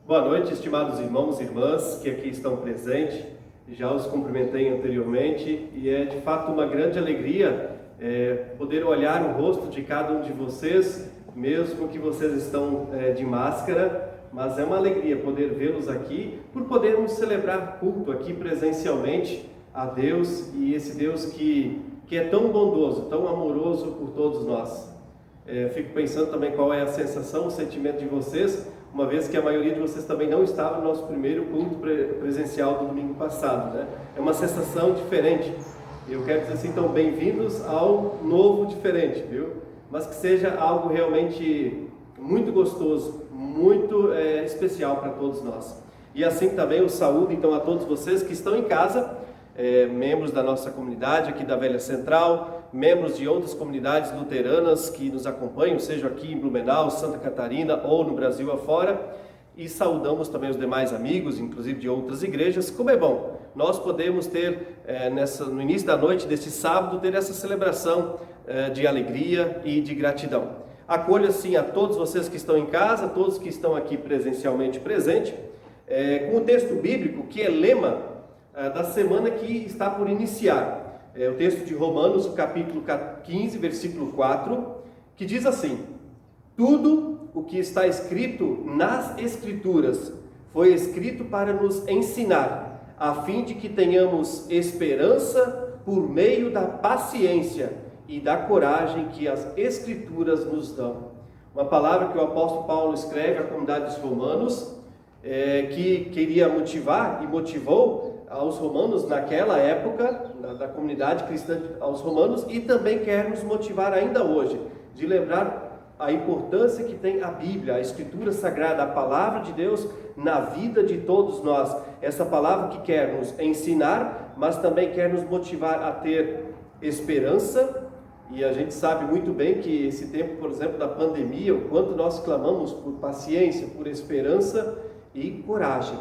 Boa noite, estimados irmãos e irmãs que aqui estão presentes. Já os cumprimentei anteriormente e é de fato uma grande alegria poder olhar o rosto de cada um de vocês, mesmo que vocês estão de máscara, mas é uma alegria poder vê-los aqui, por podermos celebrar culto aqui presencialmente a Deus, e esse Deus que é tão bondoso, tão amoroso por todos nós. Fico pensando também qual é a sensação, o sentimento de vocês, uma vez que a maioria de vocês também não estava no nosso primeiro culto presencial do domingo passado, né? É uma sensação diferente. Eu quero dizer assim, então, bem-vindos ao novo diferente, viu? Mas que seja algo realmente muito gostoso, muito especial para todos nós. E assim também eu saúdo então a todos vocês que estão em casa, membros da nossa comunidade aqui da Velha Central, membros de outras comunidades luteranas que nos acompanham, seja aqui em Blumenau, Santa Catarina ou no Brasil afora, e saudamos também os demais amigos, inclusive de outras igrejas. Como é bom nós podemos ter, no início da noite deste sábado, ter essa celebração de alegria e de gratidão. Acolho assim a todos vocês que estão em casa, todos que estão aqui presencialmente presentes, com o texto bíblico que é lema da semana que está por iniciar. É o texto de Romanos, o capítulo 15, versículo 4, que diz assim: tudo o que está escrito nas Escrituras foi escrito para nos ensinar, a fim de que tenhamos esperança por meio da paciência e da coragem que as Escrituras nos dão. Uma palavra que o apóstolo Paulo escreve à comunidade dos romanos, que queria motivar e motivou aos romanos naquela época, da comunidade cristã aos romanos, e também quer nos motivar ainda hoje, de lembrar a importância que tem a Bíblia, a Escritura Sagrada, a Palavra de Deus na vida de todos nós. Essa palavra que quer nos ensinar, mas também quer nos motivar a ter esperança, e a gente sabe muito bem que esse tempo, por exemplo, da pandemia, o quanto nós clamamos por paciência, por esperança e coragem.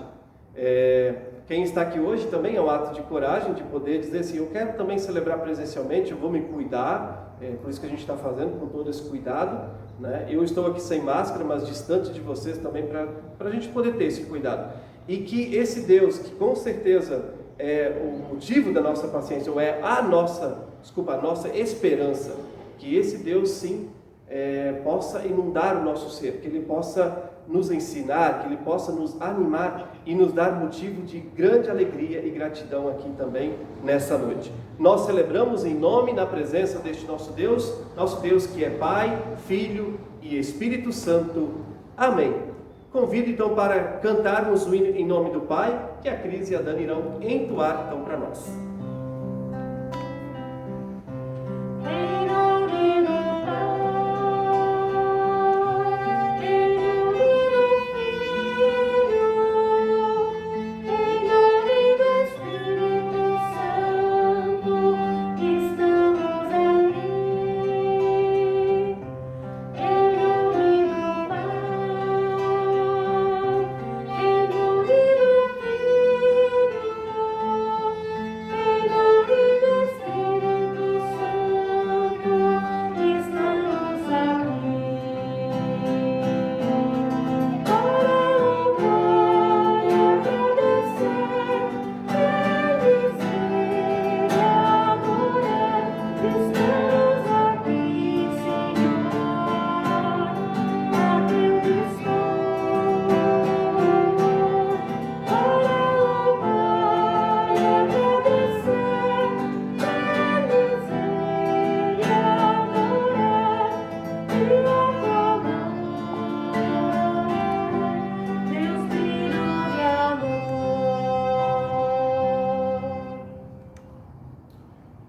Quem está aqui hoje também é um ato de coragem, de poder dizer assim, eu quero também celebrar presencialmente, eu vou me cuidar, por isso que a gente está fazendo com todo esse cuidado, né? Eu estou aqui sem máscara, mas distante de vocês também, para a gente poder ter esse cuidado. E que esse Deus, que com certeza é o motivo da nossa paciência, ou é a nossa esperança, que esse Deus sim possa inundar o nosso ser, que Ele possa nos ensinar, que Ele possa nos animar e nos dar motivo de grande alegria e gratidão aqui também nessa noite. Nós celebramos em nome e na presença deste nosso Deus que é Pai, Filho e Espírito Santo. Amém. Convido então para cantarmos o hino em nome do Pai, que a Cris e a Dani irão entoar então para nós.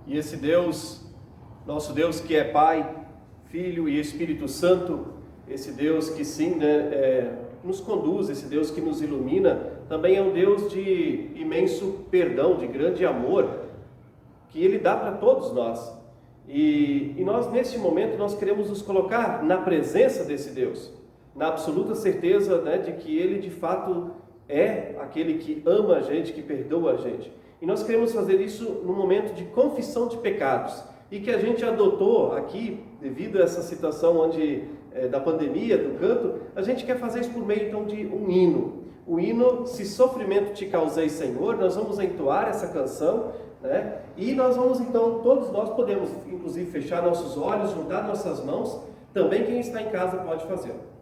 E esse Deus, nosso Deus que é Pai, Filho e Espírito Santo, esse Deus que sim, nos conduz, esse Deus que nos ilumina, também é um Deus de imenso perdão, de grande amor, que Ele dá para todos nós. E nós, nesse momento, nós queremos nos colocar na presença desse Deus, na absoluta certeza, de que Ele de fato é aquele que ama a gente, que perdoa a gente. E nós queremos fazer isso no momento de confissão de pecados, e que a gente adotou aqui, devido a essa situação da pandemia, do canto, a gente quer fazer isso por meio então de um hino. O hino, Se Sofrimento Te Causei, Senhor, nós vamos entoar essa canção, né? E nós vamos então, todos nós podemos inclusive fechar nossos olhos, juntar nossas mãos, também quem está em casa pode fazê-lo.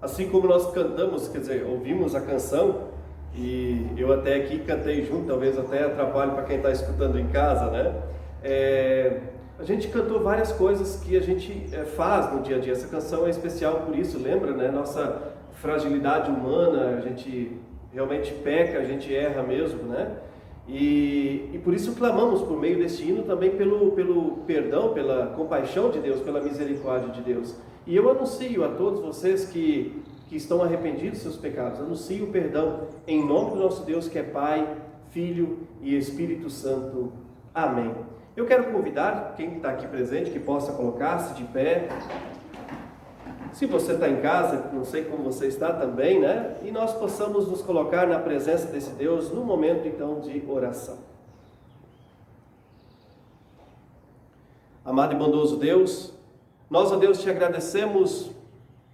Assim como nós cantamos, quer dizer, ouvimos a canção, e eu até aqui cantei junto, talvez até atrapalhe para quem está escutando em casa, né? A gente cantou várias coisas que a gente faz no dia a dia. Essa canção é especial por isso, lembra, né? Nossa fragilidade humana, a gente realmente peca, a gente erra mesmo, né? E por isso clamamos por meio desse hino também pelo perdão, pela compaixão de Deus, pela misericórdia de Deus. E eu anuncio a todos vocês que estão arrependidos dos seus pecados, anuncio o perdão em nome do nosso Deus, que é Pai, Filho e Espírito Santo. Amém. Eu quero convidar quem está aqui presente que possa colocar-se de pé. Se você está em casa, não sei como você está também, né? E nós possamos nos colocar na presença desse Deus no momento então de oração. Amado e bondoso Deus, nós, ó Deus, te agradecemos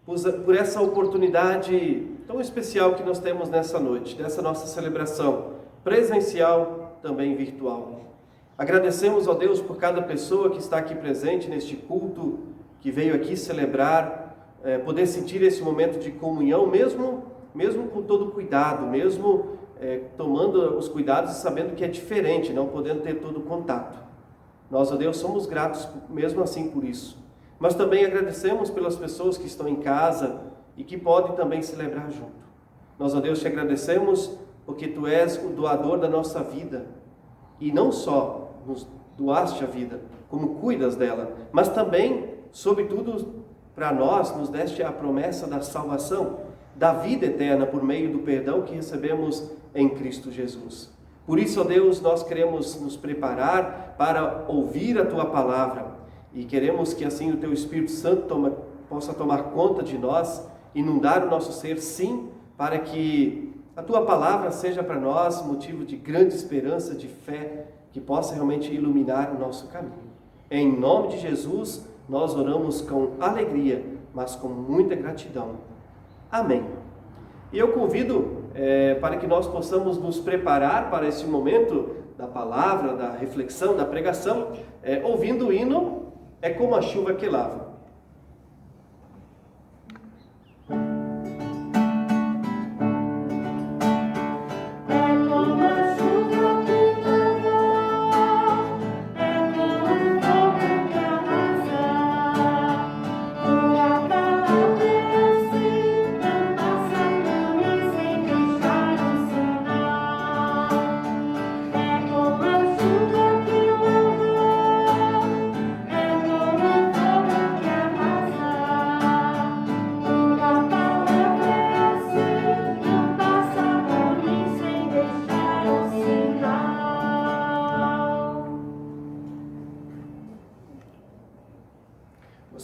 por essa oportunidade tão especial que nós temos nessa noite, dessa nossa celebração presencial, também virtual. Agradecemos, ó Deus, por cada pessoa que está aqui presente neste culto, que veio aqui celebrar, poder sentir esse momento de comunhão, mesmo com todo cuidado, mesmo tomando os cuidados e sabendo que é diferente, não podendo ter todo o contato. Nós, ó Deus, somos gratos mesmo assim por isso. Mas também agradecemos pelas pessoas que estão em casa e que podem também celebrar junto. Nós, ó Deus, te agradecemos porque Tu és o doador da nossa vida. E não só nos doaste a vida, como cuidas dela, mas também, sobretudo, para nós, nos deste a promessa da salvação, da vida eterna por meio do perdão que recebemos em Cristo Jesus. Por isso, ó Deus, nós queremos nos preparar para ouvir a Tua palavra e queremos que assim o Teu Espírito Santo possa tomar conta de nós, inundar o nosso ser, sim, para que a Tua palavra seja para nós motivo de grande esperança, de fé, que possa realmente iluminar o nosso caminho. Em nome de Jesus, nós oramos com alegria, mas com muita gratidão. Amém. E eu convido para que nós possamos nos preparar para esse momento da palavra, da reflexão, da pregação, ouvindo o hino É Como a Chuva que Lava. Como a chuva que lavou, é como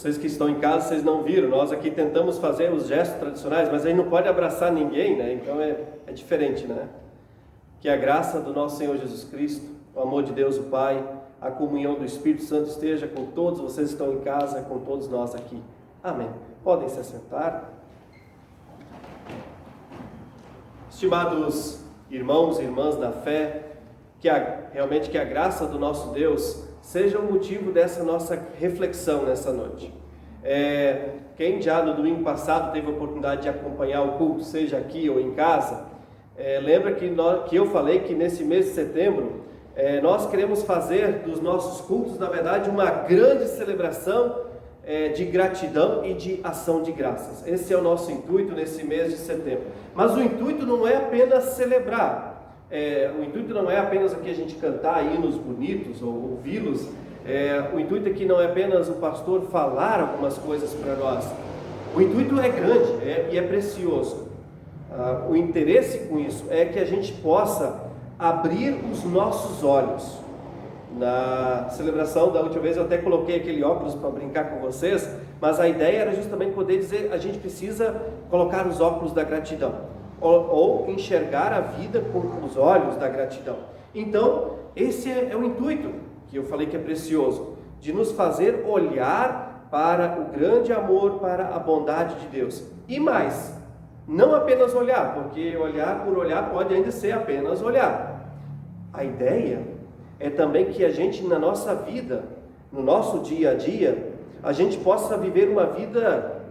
Vocês que estão em casa, vocês não viram, nós aqui tentamos fazer os gestos tradicionais, mas aí não pode abraçar ninguém, né? Então é diferente, né? Que a graça do nosso Senhor Jesus Cristo, o amor de Deus o Pai, a comunhão do Espírito Santo esteja com todos vocês que estão em casa, com todos nós aqui. Amém. Podem se assentar. Estimados irmãos e irmãs da fé, realmente que a graça do nosso Deus seja o motivo dessa nossa reflexão nessa noite. Quem já no domingo passado teve a oportunidade de acompanhar o culto, seja aqui ou em casa, lembra que eu falei que nesse mês de setembro nós queremos fazer dos nossos cultos, na verdade, uma grande celebração de gratidão e de ação de graças. Esse é o nosso intuito nesse mês de setembro. Mas o intuito não é apenas celebrar. O intuito não é apenas aqui a gente cantar hinos bonitos ou ouvi-los. O intuito aqui não é apenas o pastor falar algumas coisas para nós. O intuito é grande e é precioso. O interesse com isso é que a gente possa abrir os nossos olhos. Na celebração da última vez eu até coloquei aquele óculos para brincar com vocês, mas a ideia era justamente poder dizer, a gente precisa colocar os óculos da gratidão, ou enxergar a vida com os olhos da gratidão. Então, esse é o intuito, que eu falei que é precioso, de nos fazer olhar para o grande amor, para a bondade de Deus. E mais, não apenas olhar, porque olhar por olhar pode ainda ser apenas olhar. A ideia é também que a gente, na nossa vida, no nosso dia a dia, a gente possa viver uma vida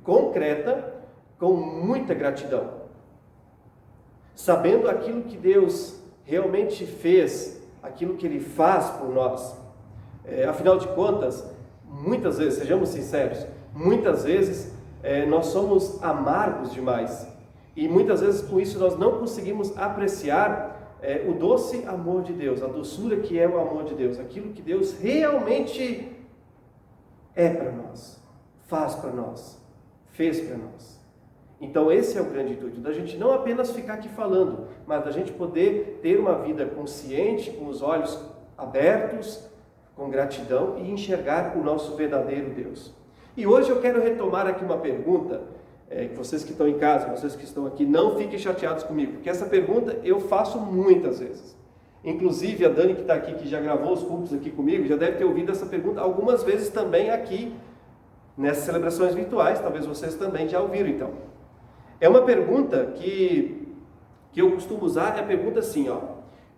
concreta, com muita gratidão, sabendo aquilo que Deus realmente fez, aquilo que Ele faz por nós. Afinal de contas, muitas vezes, sejamos sinceros, muitas vezes nós somos amargos demais, e muitas vezes com isso nós não conseguimos apreciar o doce amor de Deus, a doçura que é o amor de Deus, aquilo que Deus realmente é para nós, faz para nós, fez para nós. Então esse é o grande intuito, da gente não apenas ficar aqui falando, mas da gente poder ter uma vida consciente, com os olhos abertos, com gratidão e enxergar o nosso verdadeiro Deus. E hoje eu quero retomar aqui uma pergunta, vocês que estão em casa, vocês que estão aqui, não fiquem chateados comigo, porque essa pergunta eu faço muitas vezes. Inclusive a Dani que está aqui, que já gravou os cultos aqui comigo, já deve ter ouvido essa pergunta algumas vezes também aqui, nessas celebrações virtuais, talvez vocês também já ouviram então. É uma pergunta que eu costumo usar, é a pergunta assim,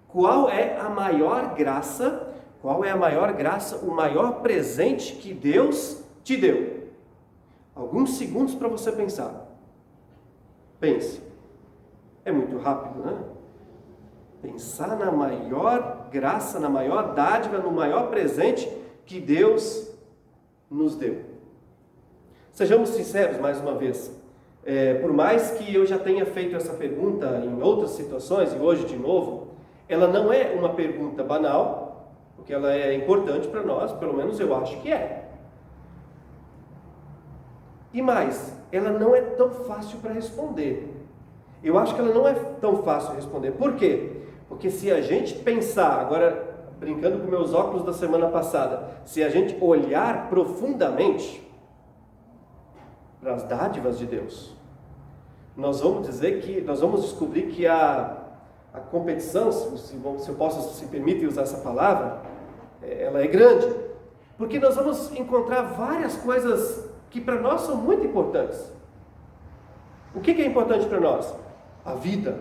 qual é a maior graça, o maior presente que Deus te deu? Alguns segundos para você pensar. Pense. É muito rápido, né? Pensar na maior graça, na maior dádiva, no maior presente que Deus nos deu. Sejamos sinceros mais uma vez. Por mais que eu já tenha feito essa pergunta em outras situações, e hoje de novo, ela não é uma pergunta banal, porque ela é importante para nós, pelo menos eu acho que é. E mais, ela não é tão fácil para responder. Eu acho que ela não é tão fácil de responder. Por quê? Porque se a gente pensar, agora brincando com meus óculos da semana passada, se a gente olhar profundamente para as dádivas de Deus, nós vamos descobrir que a competição, se eu posso se permitir usar essa palavra, ela é grande. Porque nós vamos encontrar várias coisas que para nós são muito importantes. O que é importante para nós? A vida,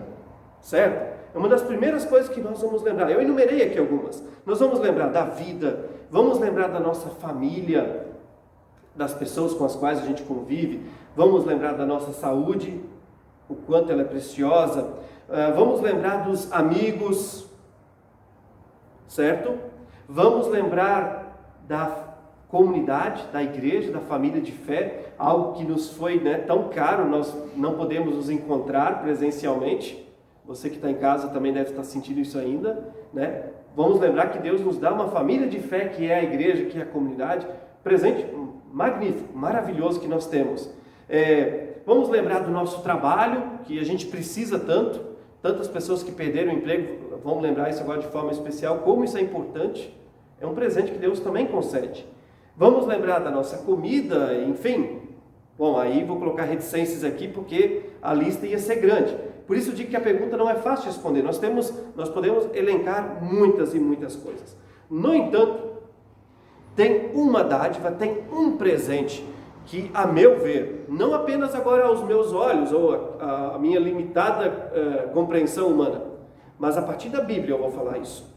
certo? É uma das primeiras coisas que nós vamos lembrar. Eu enumerei aqui algumas. Nós vamos lembrar da vida, vamos lembrar da nossa família, das pessoas com as quais a gente convive, vamos lembrar da nossa saúde, o quanto ela é preciosa, vamos lembrar dos amigos, certo? Vamos lembrar da comunidade, da igreja, da família de fé, algo que nos foi tão caro, nós não podemos nos encontrar presencialmente. Você que está em casa também deve estar sentindo isso ainda, né? Vamos lembrar que Deus nos dá uma família de fé, que é a igreja, que é a comunidade, presente magnífico, maravilhoso que nós temos. Vamos lembrar do nosso trabalho, que a gente precisa tantas pessoas que perderam o emprego, vamos lembrar isso agora de forma especial, como isso é importante, é um presente que Deus também concede. Vamos lembrar da nossa comida, enfim. Bom, aí vou colocar reticências aqui porque a lista ia ser grande. Por isso eu digo que a pergunta não é fácil de responder. Nós podemos elencar muitas e muitas coisas. No entanto, tem uma dádiva, tem um presente que, a meu ver, não apenas agora aos meus olhos ou a minha limitada compreensão humana, mas a partir da Bíblia eu vou falar isso.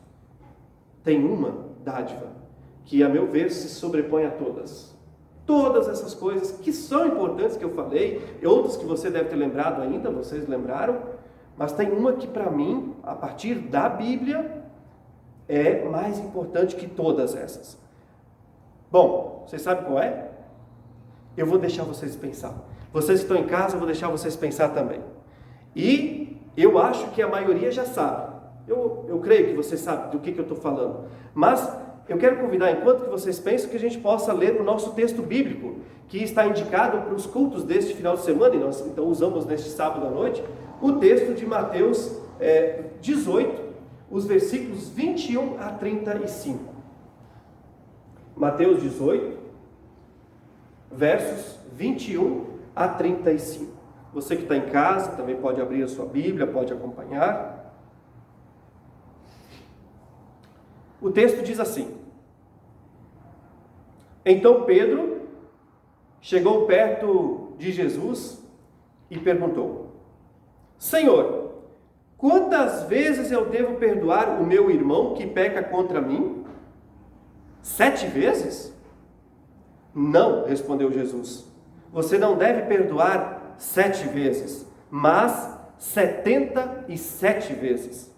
Tem uma dádiva que, a meu ver, se sobrepõe a todas. Todas essas coisas que são importantes que eu falei, e outras que você deve ter lembrado ainda, vocês lembraram, mas tem uma que para mim, a partir da Bíblia, é mais importante que todas essas. Bom, vocês sabem qual é? Eu vou deixar vocês pensar. Vocês que estão em casa, eu vou deixar vocês pensar também. E eu acho que a maioria já sabe. Eu creio que vocês sabem do que eu estou falando. Mas eu quero convidar, enquanto que vocês pensam, que a gente possa ler o nosso texto bíblico, que está indicado para os cultos deste final de semana, e nós então usamos neste sábado à noite, o texto de Mateus 18, os versículos 21 a 35. Mateus 18, versos 21 a 35. Você que está em casa também pode abrir a sua Bíblia, pode acompanhar. O texto diz assim: Então Pedro chegou perto de Jesus e perguntou: Senhor, quantas vezes eu devo perdoar o meu irmão que peca contra mim? 7 vezes? Não, respondeu Jesus. Você não deve perdoar 7 vezes, mas 77 vezes.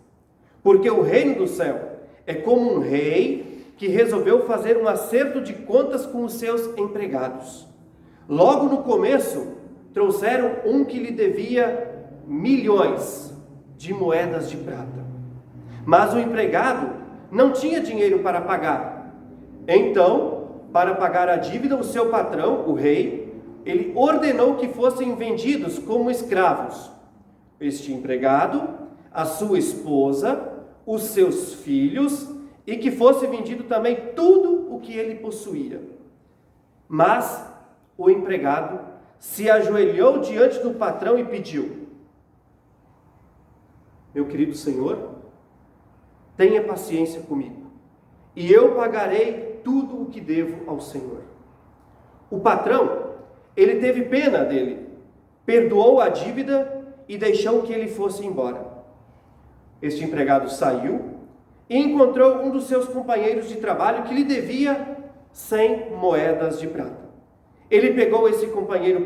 Porque o reino do céu é como um rei que resolveu fazer um acerto de contas com os seus empregados. Logo no começo, trouxeram um que lhe devia milhões de moedas de prata. Mas o empregado não tinha dinheiro para pagar. Então, para pagar a dívida, o seu patrão, o rei, ele ordenou que fossem vendidos como escravos este empregado, a sua esposa, os seus filhos, e que fosse vendido também tudo o que ele possuía. Mas o empregado se ajoelhou diante do patrão e pediu: Meu querido senhor, tenha paciência comigo, e eu pagarei tudo o que devo ao Senhor. O patrão, ele teve pena dele, perdoou a dívida e deixou que ele fosse embora. Este empregado saiu e encontrou um dos seus companheiros de trabalho que lhe devia 100 moedas de prata. Ele pegou esse companheiro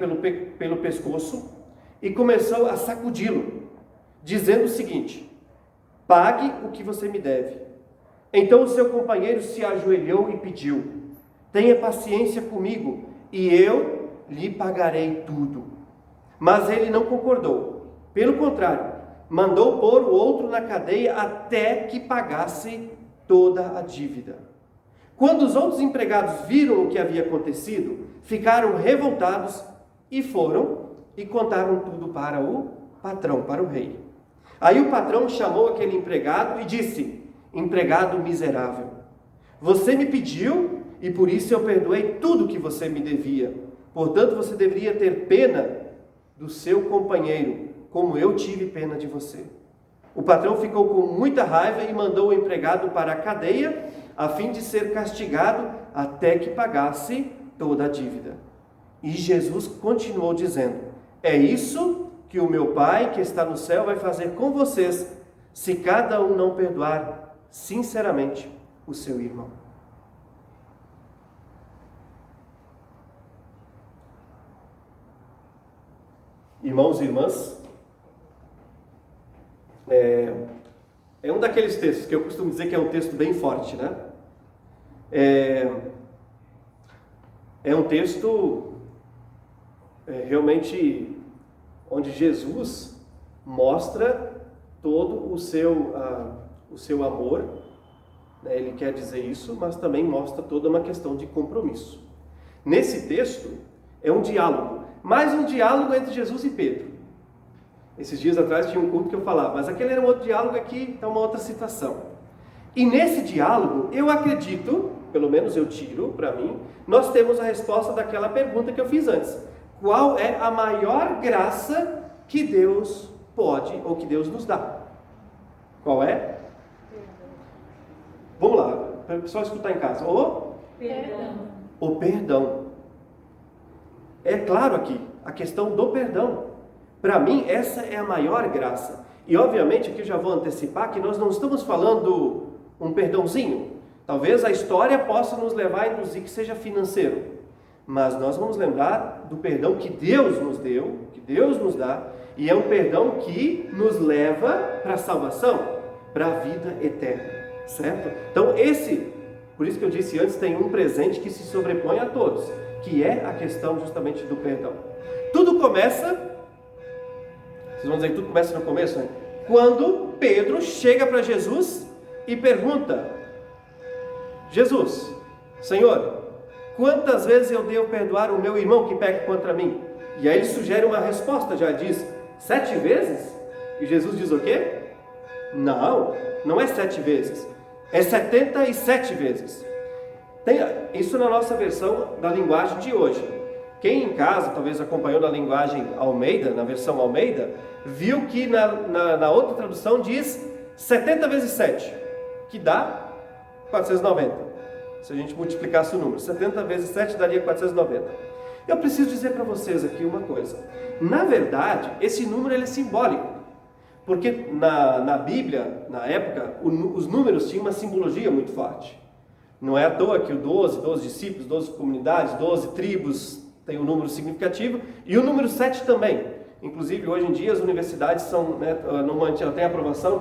pelo pescoço e começou a sacudi-lo, dizendo o seguinte: pague o que você me deve. Então o seu companheiro se ajoelhou e pediu: tenha paciência comigo e eu lhe pagarei tudo. Mas ele não concordou. Pelo contrário, mandou pôr o outro na cadeia até que pagasse toda a dívida. Quando os outros empregados viram o que havia acontecido, ficaram revoltados e foram e contaram tudo para o patrão, para o rei. Aí o patrão chamou aquele empregado e disse: empregado miserável, você me pediu e por isso eu perdoei tudo que você me devia. Portanto, você deveria ter pena do seu companheiro, como eu tive pena de você. O patrão ficou com muita raiva e mandou o empregado para a cadeia, a fim de ser castigado até que pagasse toda a dívida. E Jesus continuou dizendo: é isso que o meu Pai que está no céu vai fazer com vocês, se cada um não perdoar sinceramente o seu irmão. Irmãos e irmãs, é um daqueles textos que eu costumo dizer que é um texto bem forte, né? É um texto realmente onde Jesus mostra todo o seu amor, né? Ele quer dizer isso, mas também mostra toda uma questão de compromisso. Nesse texto é um diálogo, mais um diálogo entre Jesus e Pedro. Esses dias atrás tinha um culto que eu falava, mas aquele era um outro diálogo, aqui está uma outra situação. E nesse diálogo, eu acredito, pelo menos eu tiro para mim, nós temos a resposta daquela pergunta que eu fiz antes. Qual é a maior graça que Deus pode ou que Deus nos dá? Qual é? Vamos lá, para o pessoal escutar em casa. O perdão. É claro aqui, a questão do perdão. Para mim, essa é a maior graça. E obviamente, aqui eu já vou antecipar que nós não estamos falando um perdãozinho. Talvez a história possa nos levar a induzir que seja financeiro. Mas nós vamos lembrar do perdão que Deus nos deu, que Deus nos dá. E é um perdão que nos leva para a salvação, para a vida eterna. Certo? Então por isso que eu disse antes, tem um presente que se sobrepõe a todos, que é a questão justamente do perdão. Tudo começa, vocês vão dizer que tudo começa no começo, né? Quando Pedro chega para Jesus e pergunta: Jesus, Senhor, quantas vezes eu devo perdoar o meu irmão que peca contra mim? E aí ele sugere uma resposta, já diz, 7 vezes? E Jesus diz o quê? Não é 7 vezes, é 77 vezes. Tem isso na nossa versão da linguagem de hoje. Quem em casa, talvez acompanhou na linguagem Almeida, na versão Almeida, viu que na outra tradução diz 70 vezes 7, que dá 490. Se a gente multiplicasse o número, 70 vezes 7 daria 490. Eu preciso dizer para vocês aqui uma coisa. Na verdade, esse número ele é simbólico. Porque na Bíblia, na época, os números tinham uma simbologia muito forte. Não é à toa que o 12 discípulos, 12 comunidades, 12 tribos tem um número significativo. E o número 7 também. Inclusive, hoje em dia, as universidades são, né, ela tem a aprovação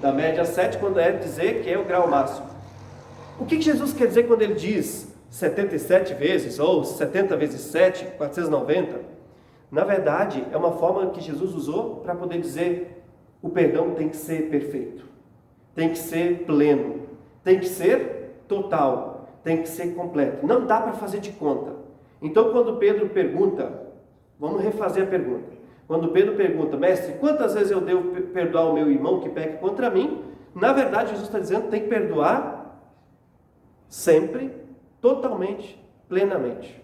da média 7, quando é dizer que é o grau máximo. O que Jesus quer dizer quando ele diz 77 vezes, ou 70 vezes 7, 490? Na verdade, é uma forma que Jesus usou para poder dizer: o perdão tem que ser perfeito, tem que ser pleno, tem que ser total, tem que ser completo. Não dá para fazer de conta. Então, quando Pedro pergunta, vamos refazer a pergunta. Quando Pedro pergunta: mestre, quantas vezes eu devo perdoar o meu irmão que peca contra mim? Na verdade, Jesus está dizendo que tem que perdoar sempre, totalmente, plenamente.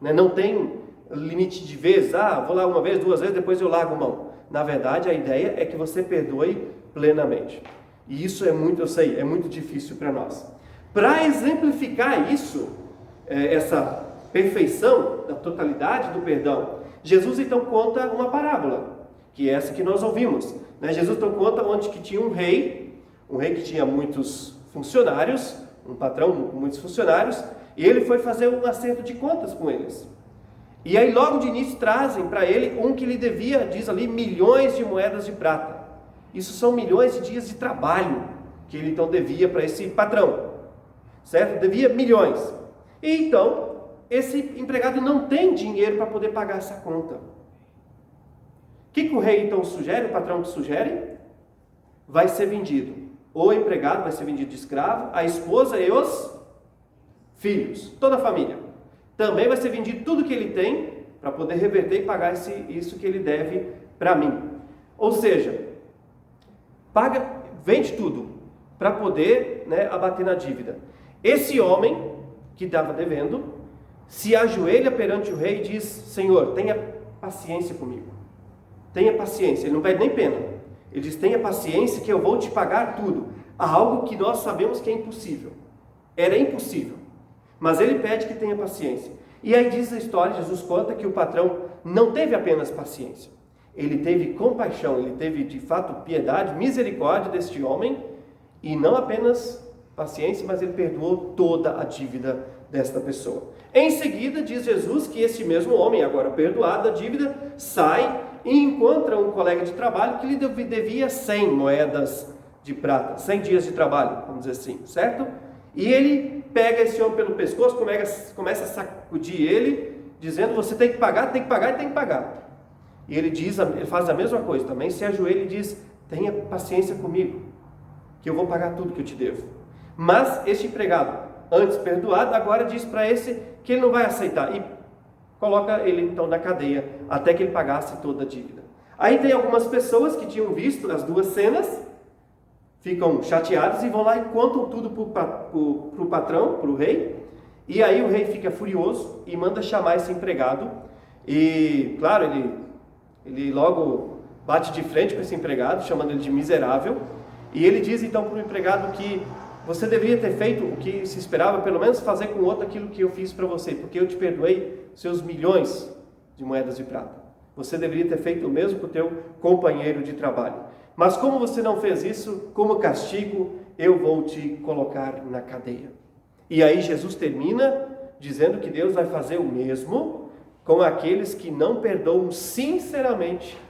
Não tem limite de vezes, vou lá uma vez, 2 vezes, depois eu largo mão. Na verdade, a ideia é que você perdoe plenamente. E isso é muito, eu sei, é muito difícil para nós. Para exemplificar isso, essa perfeição da totalidade do perdão, Jesus então conta uma parábola, que é essa que nós ouvimos. Jesus então conta onde que tinha um rei que tinha muitos funcionários, um patrão com muitos funcionários, e ele foi fazer um acerto de contas com eles. E aí logo de início trazem para ele um que lhe devia, diz ali, milhões de moedas de prata. Isso são milhões de dias de trabalho que ele então devia para esse patrão, certo? Devia milhões. E então, esse empregado não tem dinheiro para poder pagar essa conta. O que o rei então sugere, o patrão que sugere? Vai ser vendido. O empregado vai ser vendido de escravo, a esposa e os filhos, toda a família. Também vai ser vendido tudo que ele tem para poder reverter e pagar isso que ele deve para mim. Ou seja, vende tudo para poder abater na dívida. Esse homem que estava devendo se ajoelha perante o rei e diz: Senhor, tenha paciência comigo. Tenha paciência. Ele não pede nem pena. Ele diz: tenha paciência que eu vou te pagar tudo. Algo que nós sabemos que é impossível. Era impossível. Mas ele pede que tenha paciência. E aí diz a história, Jesus conta que o patrão não teve apenas paciência. Ele teve compaixão, ele teve de fato piedade, misericórdia deste homem. E não apenas paciência, mas ele perdoou toda a dívida desta pessoa. Em seguida diz Jesus que esse mesmo homem, agora perdoado da dívida, sai e encontra um colega de trabalho que lhe devia 100 moedas de prata, 100 dias de trabalho, vamos dizer assim, certo? E ele pega esse homem pelo pescoço, começa a sacudir ele, dizendo: você tem que pagar, tem que pagar e tem que pagar. E ele faz a mesma coisa também, se ajoelha e diz: tenha paciência comigo, que eu vou pagar tudo que eu te devo. Mas este empregado, antes perdoado, agora diz para esse que ele não vai aceitar e coloca ele então na cadeia até que ele pagasse toda a dívida. Aí tem algumas pessoas que tinham visto as duas cenas, ficam chateados e vão lá e contam tudo para o patrão, para o rei. E aí o rei fica furioso e manda chamar esse empregado. E, claro, ele logo bate de frente com esse empregado, chamando ele de miserável. E ele diz então para o empregado que você deveria ter feito o que se esperava, pelo menos fazer com o outro aquilo que eu fiz para você, porque eu te perdoei seus milhões de moedas de prata. Você deveria ter feito o mesmo com o teu companheiro de trabalho. Mas como você não fez isso, como castigo, eu vou te colocar na cadeia. E aí Jesus termina dizendo que Deus vai fazer o mesmo com aqueles que não perdoam sinceramente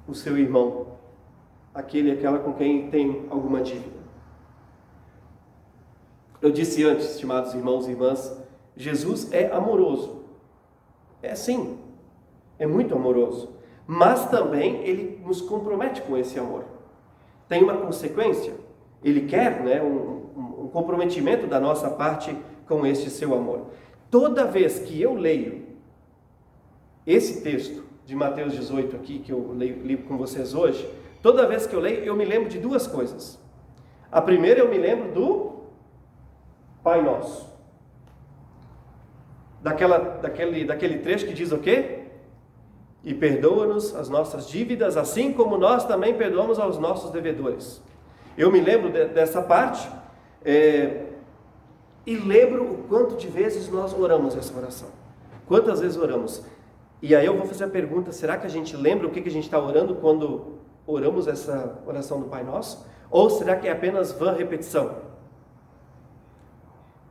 o seu irmão, aquela com quem tem alguma dívida. Eu disse antes, estimados irmãos e irmãs, Jesus é amoroso. É sim, é muito amoroso. Mas também ele nos compromete com esse amor. Tem uma consequência. Ele quer, um comprometimento da nossa parte com este seu amor. Toda vez que eu leio esse texto de Mateus 18 aqui, que eu li com vocês hoje, toda vez que eu leio, eu me lembro de duas coisas. A primeira, eu me lembro do Pai Nosso. Daquele trecho que diz o quê? E perdoa-nos as nossas dívidas, assim como nós também perdoamos aos nossos devedores. Eu me lembro dessa parte e lembro o quanto de vezes nós oramos essa oração. Quantas vezes oramos? E aí eu vou fazer a pergunta, será que a gente lembra o que a gente está orando quando oramos essa oração do Pai Nosso? Ou será que é apenas vã repetição?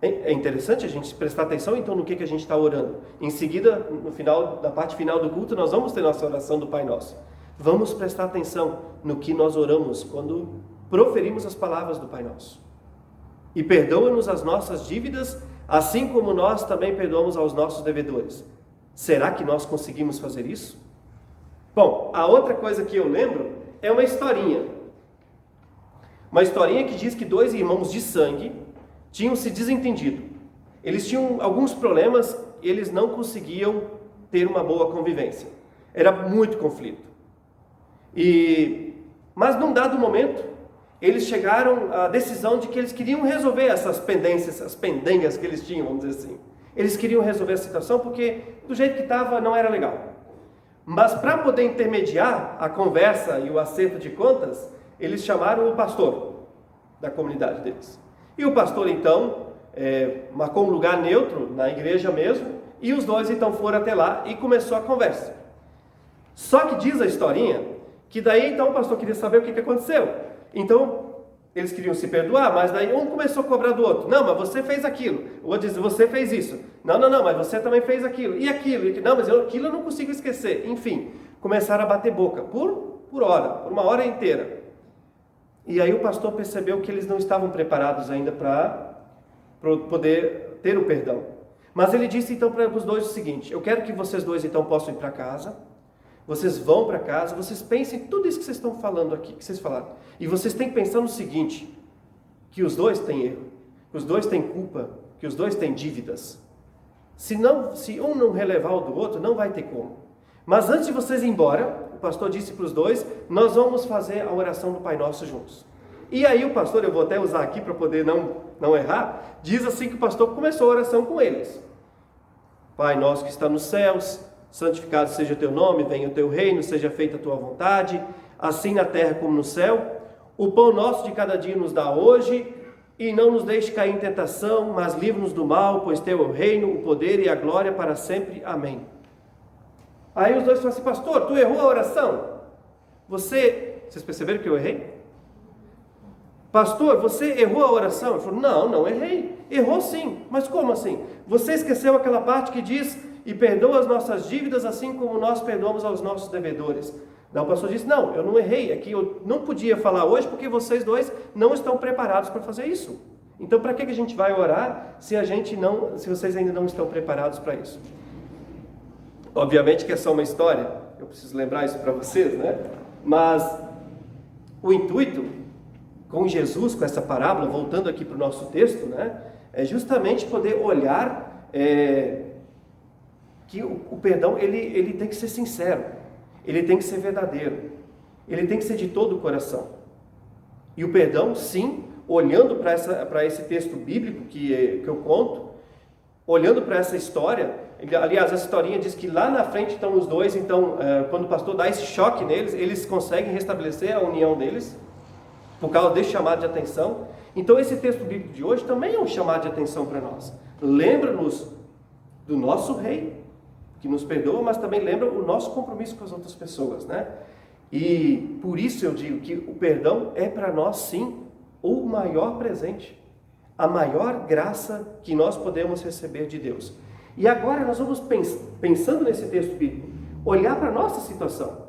É interessante a gente prestar atenção então no que a gente está orando. Em seguida, na parte final do culto, nós vamos ter nossa oração do Pai Nosso. Vamos prestar atenção no que nós oramos quando proferimos as palavras do Pai Nosso. E perdoa-nos as nossas dívidas, assim como nós também perdoamos aos nossos devedores. Será que nós conseguimos fazer isso? Bom, a outra coisa que eu lembro é uma historinha. Uma historinha que diz que dois irmãos de sangue tinham se desentendido. Eles tinham alguns problemas, eles não conseguiam ter uma boa convivência. Era muito conflito. Mas num dado momento, eles chegaram à decisão de que eles queriam resolver essas pendências, as pendengas que eles tinham, vamos dizer assim. Eles queriam resolver a situação porque do jeito que estava não era legal. Mas para poder intermediar a conversa e o acerto de contas, eles chamaram o pastor da comunidade deles. E o pastor então marcou um lugar neutro na igreja mesmo, e os dois então foram até lá e começou a conversa. Só que diz a historinha que daí então o pastor queria saber o que aconteceu. Então eles queriam se perdoar, mas daí um começou a cobrar do outro. Não, mas você fez aquilo. O outro diz, você fez isso. Não, mas você também fez aquilo. E aquilo. Não, mas aquilo eu não consigo esquecer. Enfim, começaram a bater boca por hora, por uma hora inteira. E aí o pastor percebeu que eles não estavam preparados ainda para poder ter o perdão. Mas ele disse então para os dois o seguinte: eu quero que vocês dois então possam ir para casa. Vocês vão para casa, vocês pensem em tudo isso que vocês estão falando aqui, que vocês falaram. E vocês têm que pensar no seguinte: que os dois têm erro, que os dois têm culpa, que os dois têm dívidas. Se um não relevar o do outro, não vai ter como. Mas antes de vocês ir embora, o pastor disse para os dois: nós vamos fazer a oração do Pai Nosso juntos. E aí o pastor, eu vou até usar aqui para poder não errar, diz assim que o pastor começou a oração com eles. Pai nosso que está nos céus, santificado seja o teu nome, venha o teu reino, seja feita a tua vontade, assim na terra como no céu. O pão nosso de cada dia nos dá hoje, e não nos deixe cair em tentação, mas livra-nos do mal, pois teu é o reino, o poder e a glória para sempre. Amém. Aí os dois falaram assim: pastor, tu errou a oração? Vocês perceberam que eu errei? Pastor, você errou a oração? Ele falou: não errei. Errou sim, mas como assim? Você esqueceu aquela parte que diz: e perdoa as nossas dívidas, assim como nós perdoamos aos nossos devedores. Não, o pastor disse: não, eu não errei, é que eu não podia falar hoje porque vocês dois não estão preparados para fazer isso. Então para que a gente vai orar se vocês ainda não estão preparados para isso? Obviamente que é só uma história, eu preciso lembrar isso para vocês, né? Mas o intuito com Jesus, com essa parábola, voltando aqui para o nosso texto, né? É justamente poder olhar que o perdão ele tem que ser sincero, ele tem que ser verdadeiro, ele tem que ser de todo o coração. E o perdão, sim, olhando para esse texto bíblico que eu conto, olhando para essa história, aliás, a historinha diz que lá na frente estão os dois, então, quando o pastor dá esse choque neles, eles conseguem restabelecer a união deles, por causa desse chamado de atenção. Então, esse texto bíblico de hoje também é um chamado de atenção para nós. Lembra-nos do nosso rei, que nos perdoa, mas também lembra o nosso compromisso com as outras pessoas, né? E por isso eu digo que o perdão é para nós, sim, o maior presente, a maior graça que nós podemos receber de Deus. E agora nós vamos, pensando nesse texto bíblico, olhar para a nossa situação.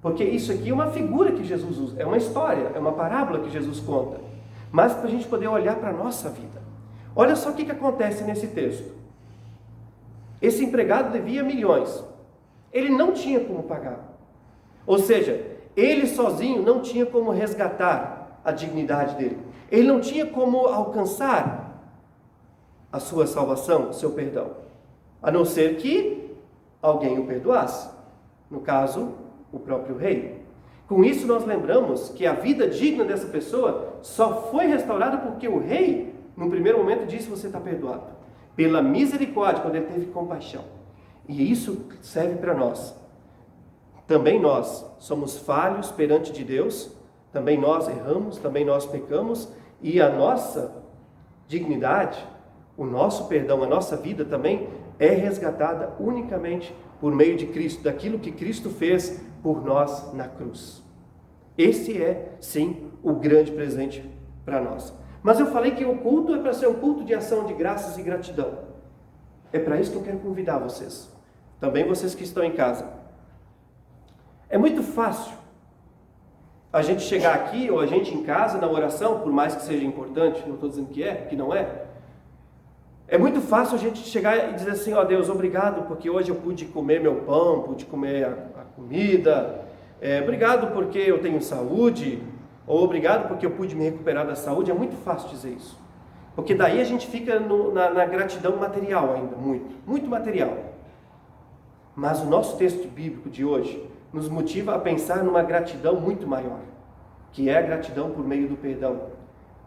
Porque isso aqui é uma figura que Jesus usa, é uma história, é uma parábola que Jesus conta. Mas para a gente poder olhar para a nossa vida. Olha só o que acontece nesse texto. Esse empregado devia milhões. Ele não tinha como pagar. Ou seja, ele sozinho não tinha como resgatar a dignidade dele. Ele não tinha como alcançar a sua salvação, o seu perdão. A não ser que alguém o perdoasse. No caso, o próprio rei. Com isso nós lembramos que a vida digna dessa pessoa só foi restaurada porque o rei, no primeiro momento, disse: você está perdoado. Pela misericórdia, quando ele teve compaixão. E isso serve para nós. Também nós somos falhos perante de Deus, também nós erramos, também nós pecamos, e a nossa dignidade, o nosso perdão, a nossa vida também é resgatada unicamente por meio de Cristo, daquilo que Cristo fez por nós na cruz. Esse é, sim, o grande presente para nós. Mas eu falei que o culto é para ser um culto de ação de graças e gratidão. É para isso que eu quero convidar vocês, também vocês que estão em casa. É muito fácil a gente chegar aqui, ou a gente em casa, na oração, por mais que seja importante, não estou dizendo que não é. É muito fácil a gente chegar e dizer assim: ó Deus, obrigado porque hoje eu pude comer meu pão, pude comer a comida, obrigado porque eu tenho saúde, ou obrigado porque eu pude me recuperar da saúde. É muito fácil dizer isso, porque daí a gente fica na gratidão material ainda, muito material. Mas o nosso texto bíblico de hoje nos motiva a pensar numa gratidão muito maior, que é a gratidão por meio do perdão.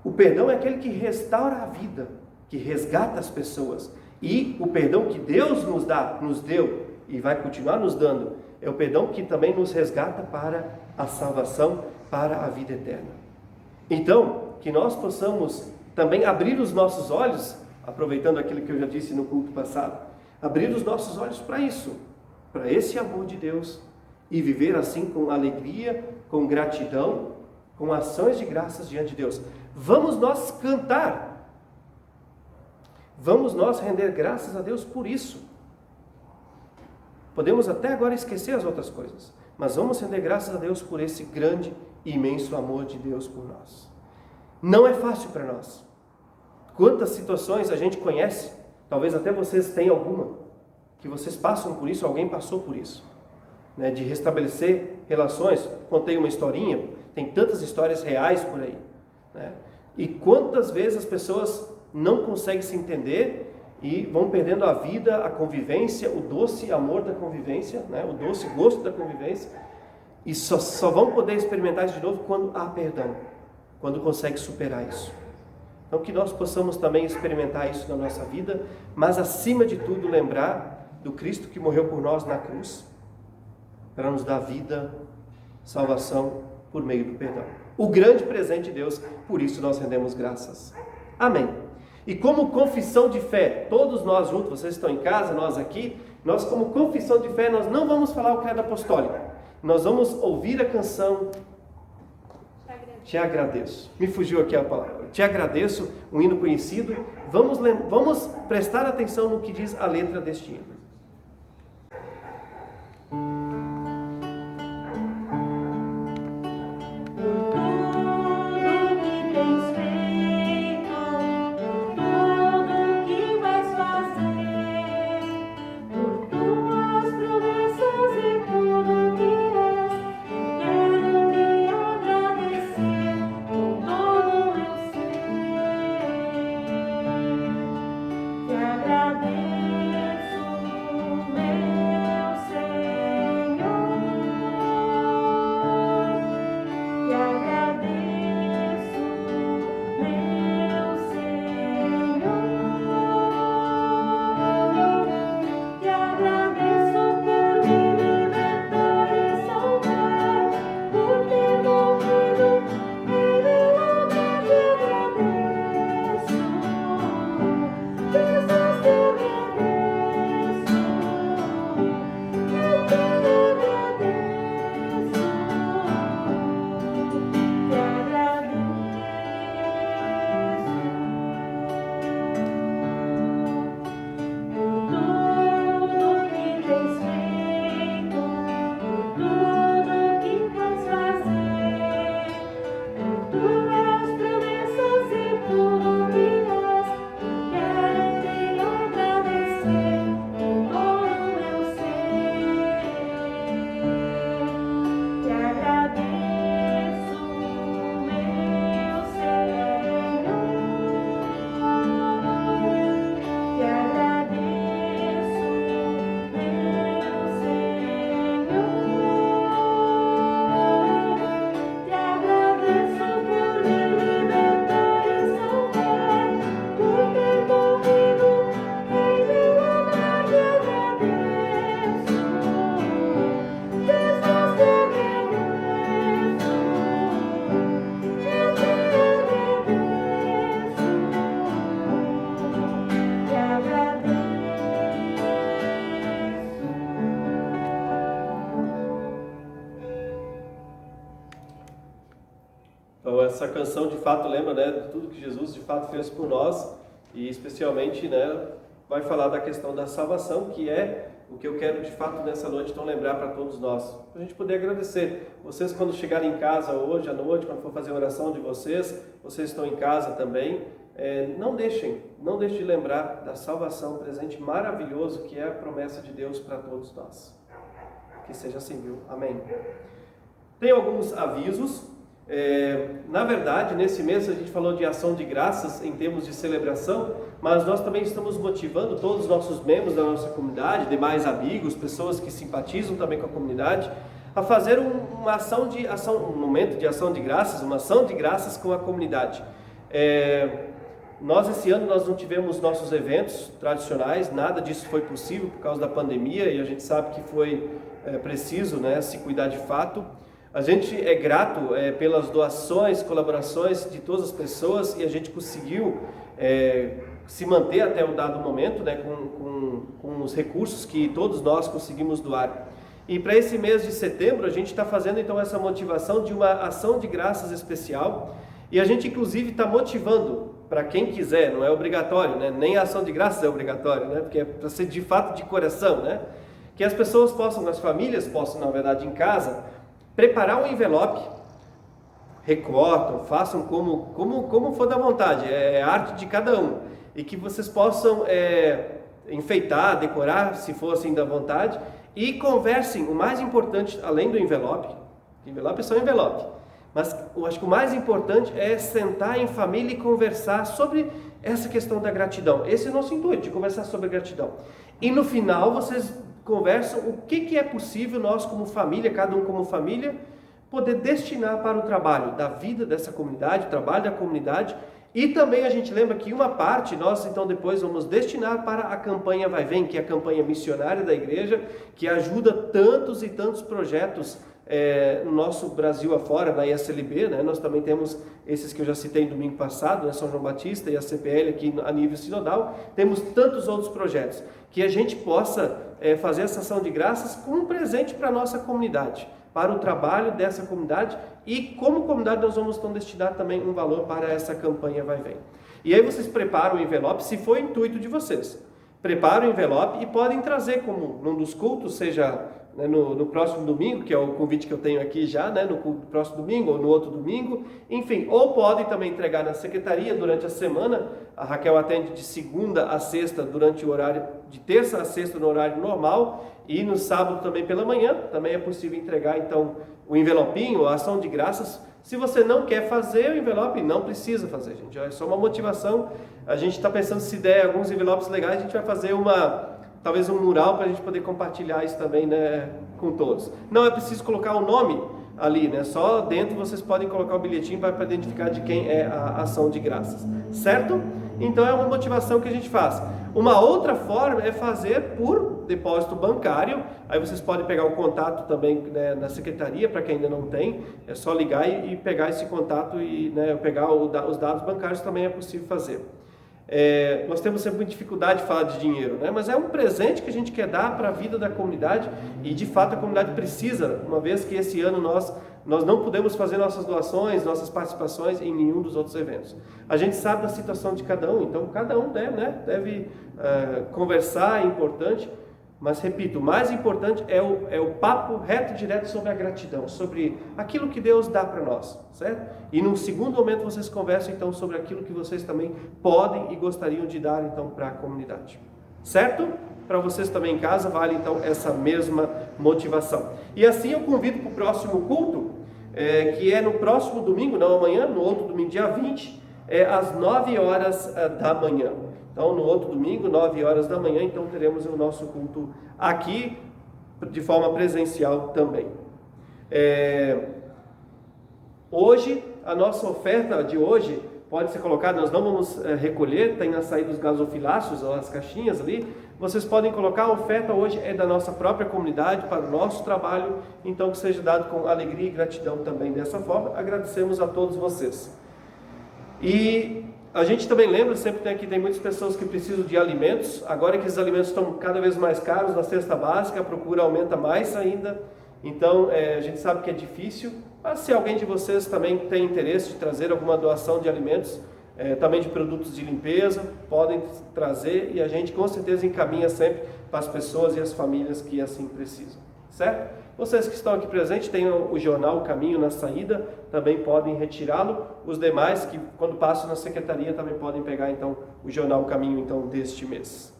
O perdão é aquele que restaura a vida, que resgata as pessoas. E o perdão que Deus nos deu e vai continuar nos dando, é o perdão que também nos resgata para a salvação, para a vida eterna. Então, que nós possamos também abrir os nossos olhos, aproveitando aquilo que eu já disse no culto passado, abrir os nossos olhos para isso, para esse amor de Deus, e viver assim com alegria, com gratidão, com ações de graças diante de Deus. Vamos nós cantar, vamos nós render graças a Deus por isso. Podemos até agora esquecer as outras coisas, mas vamos render graças a Deus por esse grande e imenso amor de Deus por nós. Não é fácil para nós. Quantas situações a gente conhece, talvez até vocês tenham alguma, que vocês passam por isso, alguém passou por isso. De restabelecer relações. Contei uma historinha, tem tantas histórias reais por aí, né? E quantas vezes as pessoas não conseguem se entender e vão perdendo a vida, a convivência, o doce amor da convivência, né? O doce gosto da convivência, e só vão poder experimentar isso de novo quando há perdão, quando consegue superar isso. Então que nós possamos também experimentar isso na nossa vida, mas acima de tudo lembrar do Cristo que morreu por nós na cruz, para nos dar vida, salvação por meio do perdão. O grande presente de Deus, por isso nós rendemos graças. Amém. E como confissão de fé, todos nós juntos, vocês estão em casa, nós aqui, nós como confissão de fé, nós não vamos falar o credo apostólico. Nós vamos ouvir a canção Te Agradeço. Me fugiu aqui a palavra. Te Agradeço, um hino conhecido. Vamos prestar atenção no que diz a letra deste hino. Te agradeço. Então essa canção de fato lembra, né, de tudo que Jesus de fato fez por nós e especialmente, né, vai falar da questão da salvação, que é o que eu quero de fato nessa noite então lembrar para todos nós. Para a gente poder agradecer. Vocês quando chegarem em casa hoje à noite, quando for fazer a oração de vocês estão em casa também, não deixem de lembrar da salvação, um presente maravilhoso que é a promessa de Deus para todos nós. Que seja assim, viu? Amém. Tem alguns avisos. Na verdade, nesse mês a gente falou de ação de graças em termos de celebração, mas nós também estamos motivando todos os nossos membros da nossa comunidade, demais amigos, pessoas que simpatizam também com a comunidade, a fazer um momento de ação de graças, uma ação de graças com a comunidade. Nós esse ano nós não tivemos nossos eventos tradicionais, nada disso foi possível por causa da pandemia e a gente sabe que foi preciso, né, se cuidar de fato. A gente é grato pelas doações, colaborações de todas as pessoas e a gente conseguiu se manter até o dado momento, né, com os recursos que todos nós conseguimos doar. E para esse mês de setembro a gente está fazendo então essa motivação de uma ação de graças especial e a gente inclusive está motivando para quem quiser, não é obrigatório, né? Nem a ação de graças é obrigatória, né? Porque é para ser de fato de coração, né? Que as pessoas possam, as famílias possam, na verdade, em casa, preparar um envelope, recortam, façam como for da vontade, é arte de cada um, e que vocês possam enfeitar, decorar, se for assim da vontade, e conversem. O mais importante, além do envelope é só envelope, mas eu acho que o mais importante é sentar em família e conversar sobre essa questão da gratidão. Esse é o nosso intuito, de conversar sobre gratidão. E no final vocês conversam o que é possível nós como família, cada um como família, poder destinar para o trabalho da vida dessa comunidade, o trabalho da comunidade. E também a gente lembra que uma parte nós então depois vamos destinar para a campanha Vai Vem, que é a campanha missionária da igreja, que ajuda tantos e tantos projetos no nosso Brasil afora, na ISLB, né? Nós também temos esses que eu já citei no domingo passado, né? São João Batista e a CPL aqui a nível sinodal, temos tantos outros projetos, que a gente possa fazer essa ação de graças como um presente para a nossa comunidade, para o trabalho dessa comunidade e como comunidade nós vamos então destinar também um valor para essa campanha Vai Vem. E aí vocês preparam o envelope, se for o intuito de vocês, preparam o envelope e podem trazer como num dos cultos, seja no próximo domingo, que é o convite que eu tenho aqui já, né, no próximo domingo ou no outro domingo, enfim, ou podem também entregar na secretaria durante a semana. A Raquel atende de segunda a sexta durante o horário, de terça a sexta no horário normal, e no sábado também pela manhã, também é possível entregar então o envelopinho, a ação de graças. Se você não quer fazer o envelope, não precisa fazer, gente, é só uma motivação. A gente está pensando, se der alguns envelopes legais, a gente vai fazer talvez um mural para a gente poder compartilhar isso também, né, com todos. Não é preciso colocar o nome ali, né? Só dentro vocês podem colocar o bilhetinho para identificar de quem é a ação de graças, certo? Então é uma motivação que a gente faz. Uma outra forma é fazer por depósito bancário. Aí vocês podem pegar o contato também, né, na secretaria, para quem ainda não tem, é só ligar e pegar esse contato e, né, pegar os dados bancários também é possível fazer. Nós temos sempre dificuldade de falar de dinheiro, né? Mas é um presente que a gente quer dar para a vida da comunidade e de fato a comunidade precisa, uma vez que esse ano nós não podemos fazer nossas doações, nossas participações em nenhum dos outros eventos. A gente sabe da situação de cada um, então cada um deve conversar, é importante. Mas repito, o mais importante é o papo reto e direto sobre a gratidão, sobre aquilo que Deus dá para nós, certo? E num segundo momento vocês conversam então sobre aquilo que vocês também podem e gostariam de dar então para a comunidade, certo? Para vocês também em casa vale então essa mesma motivação. E assim eu convido para o próximo culto, que é no próximo domingo, não amanhã, no outro domingo, dia 20, às 9 horas da manhã. Então, no outro domingo, 9 horas da manhã, então teremos o nosso culto aqui, de forma presencial também. Hoje, a nossa oferta de hoje pode ser colocada, nós não vamos recolher, tem na saída os gasofiláceos, ou as caixinhas ali, vocês podem colocar, a oferta hoje é da nossa própria comunidade, para o nosso trabalho, então que seja dado com alegria e gratidão também dessa forma. Agradecemos a todos vocês. E a gente também lembra, sempre tem aqui, tem muitas pessoas que precisam de alimentos, agora que os alimentos estão cada vez mais caros, na cesta básica a procura aumenta mais ainda, então a gente sabe que é difícil, mas se alguém de vocês também tem interesse de trazer alguma doação de alimentos, também de produtos de limpeza, podem trazer e a gente com certeza encaminha sempre para as pessoas e as famílias que assim precisam, certo? Vocês que estão aqui presentes, tem o jornal O Caminho na saída, também podem retirá-lo. Os demais que quando passam na secretaria também podem pegar então o jornal O Caminho então deste mês.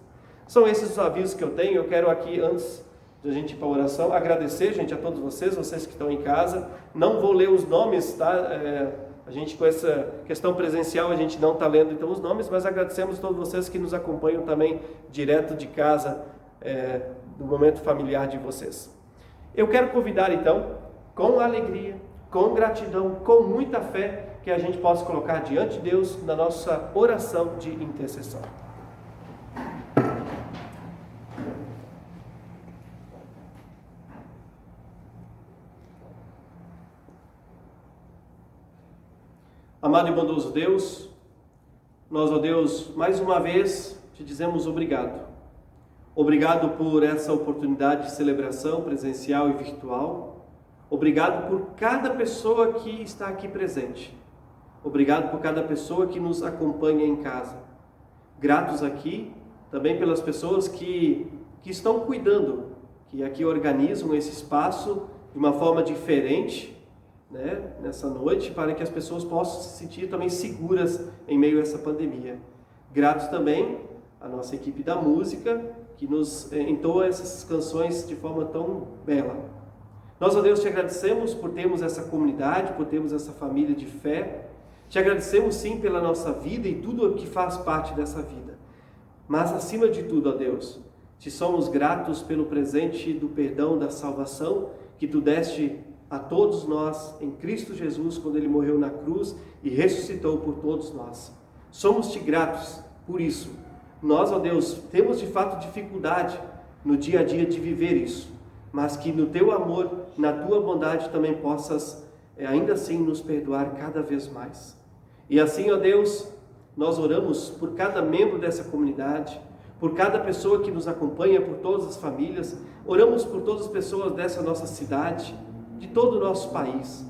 São esses os avisos que eu tenho. Eu quero aqui, antes de a gente ir para a oração, agradecer, gente, a todos vocês que estão em casa. Não vou ler os nomes, tá? A gente com essa questão presencial, a gente não está lendo então os nomes, mas agradecemos a todos vocês que nos acompanham também direto de casa, do momento familiar de vocês. Eu quero convidar então, com alegria, com gratidão, com muita fé, que a gente possa colocar diante de Deus na nossa oração de intercessão. Amado e bondoso Deus, nós, ó Deus, mais uma vez te dizemos obrigado. Obrigado por essa oportunidade de celebração presencial e virtual. Obrigado por cada pessoa que está aqui presente. Obrigado por cada pessoa que nos acompanha em casa. Gratos aqui também pelas pessoas que estão cuidando, que aqui organizam esse espaço de uma forma diferente, né, nessa noite, para que as pessoas possam se sentir também seguras em meio a essa pandemia. Gratos também à nossa equipe da música, que nos entoa essas canções de forma tão bela. Nós, ó Deus, te agradecemos por termos essa comunidade, por termos essa família de fé. Te agradecemos sim pela nossa vida e tudo o que faz parte dessa vida. Mas acima de tudo, ó Deus, te somos gratos pelo presente do perdão, da salvação que tu deste a todos nós em Cristo Jesus, quando Ele morreu na cruz e ressuscitou por todos nós. Somos-te gratos por isso. Nós, ó Deus, temos de fato dificuldade no dia a dia de viver isso, mas que no teu amor, na tua bondade também possas ainda assim nos perdoar cada vez mais. E assim, ó Deus, nós oramos por cada membro dessa comunidade, por cada pessoa que nos acompanha, por todas as famílias, oramos por todas as pessoas dessa nossa cidade, de todo o nosso país.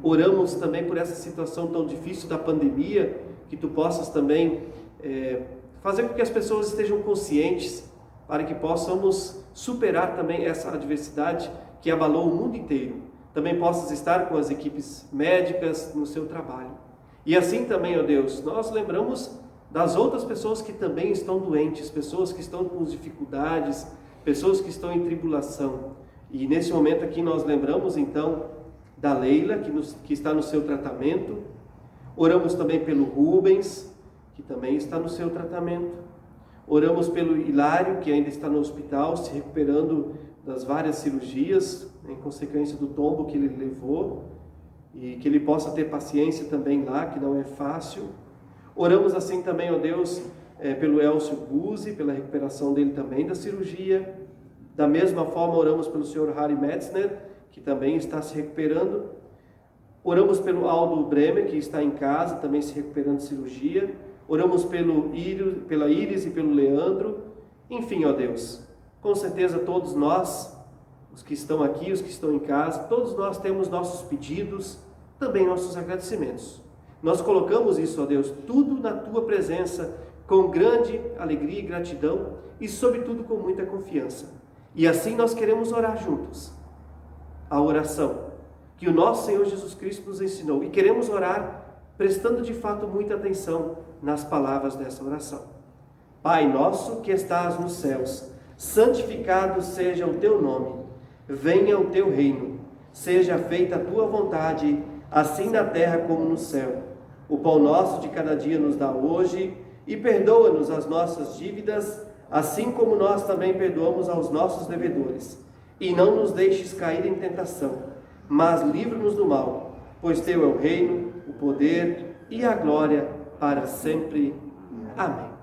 Oramos também por essa situação tão difícil da pandemia, que tu possas também fazer com que as pessoas estejam conscientes, para que possamos superar também essa adversidade que abalou o mundo inteiro. Também possas estar com as equipes médicas no seu trabalho. E assim também, ó Deus, nós lembramos das outras pessoas que também estão doentes, pessoas que estão com dificuldades, pessoas que estão em tribulação. E nesse momento aqui nós lembramos então da Leila, que está no seu tratamento. Oramos também pelo Rubens, que também está no seu tratamento. Oramos pelo Hilário, que ainda está no hospital, se recuperando das várias cirurgias, em consequência do tombo que ele levou, e que ele possa ter paciência também lá, que não é fácil. Oramos assim também, ó Deus, pelo Elcio Guzzi, pela recuperação dele também da cirurgia. Da mesma forma, oramos pelo Sr. Harry Metzner, que também está se recuperando. Oramos pelo Aldo Bremer, que está em casa, também se recuperando de cirurgia. Oramos pela Iris e pelo Leandro. Enfim, ó Deus, com certeza todos nós, os que estão aqui, os que estão em casa, todos nós temos nossos pedidos, também nossos agradecimentos. Nós colocamos isso, ó Deus, tudo na Tua presença, com grande alegria e gratidão e, sobretudo, com muita confiança. E assim nós queremos orar juntos a oração que o nosso Senhor Jesus Cristo nos ensinou. E queremos orar prestando de fato muita atenção nas palavras dessa oração. Pai nosso que estás nos céus, santificado seja o Teu nome. Venha o Teu reino. Seja feita a tua vontade, assim na terra como no céu. O pão nosso de cada dia nos dá hoje, e perdoa-nos as nossas dívidas, assim como nós também perdoamos aos nossos devedores. E não nos deixes cair em tentação, mas livra-nos do mal, pois teu é o reino, o poder e a glória para sempre. Amém.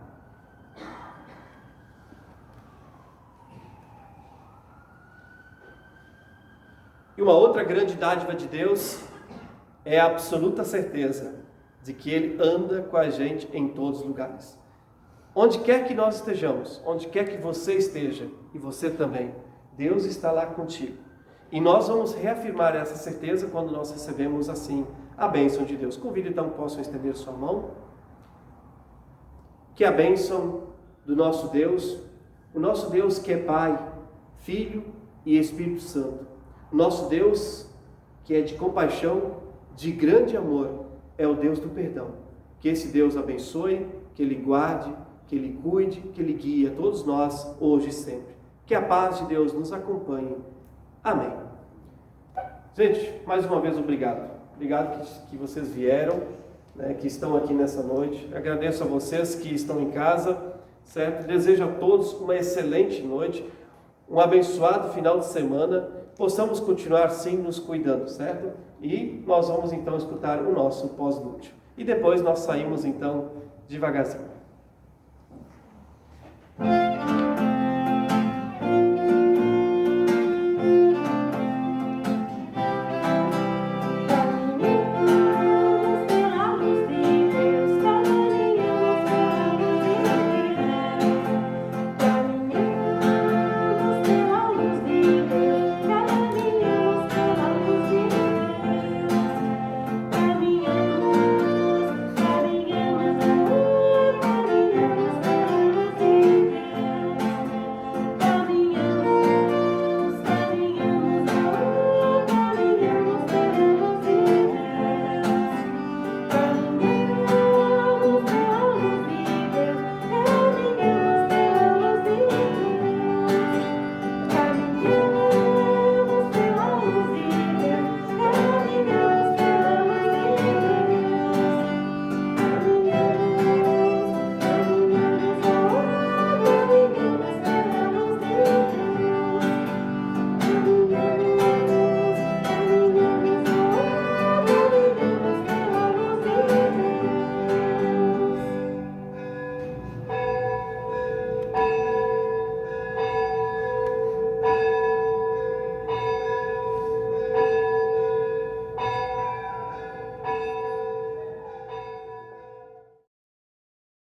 E uma outra grande dádiva de Deus é a absoluta certeza de que Ele anda com a gente em todos os lugares. Onde quer que nós estejamos, onde quer que você esteja, e você também, Deus está lá contigo. E nós vamos reafirmar essa certeza quando nós recebemos assim a bênção de Deus. Convido então que possam estender sua mão. Que a bênção do nosso Deus, o nosso Deus que é Pai, Filho e Espírito Santo, o nosso Deus que é de compaixão, de grande amor, é o Deus do perdão. Que esse Deus abençoe, que Ele guarde, que Ele cuide, que Ele guie a todos nós, hoje e sempre. Que a paz de Deus nos acompanhe. Amém. Gente, mais uma vez obrigado. Obrigado que vocês vieram, né, que estão aqui nessa noite. Agradeço a vocês que estão em casa, certo? Desejo a todos uma excelente noite, um abençoado final de semana. Possamos continuar sim nos cuidando, certo? E nós vamos então escutar o nosso pós-lúdio. E depois nós saímos então devagarzinho.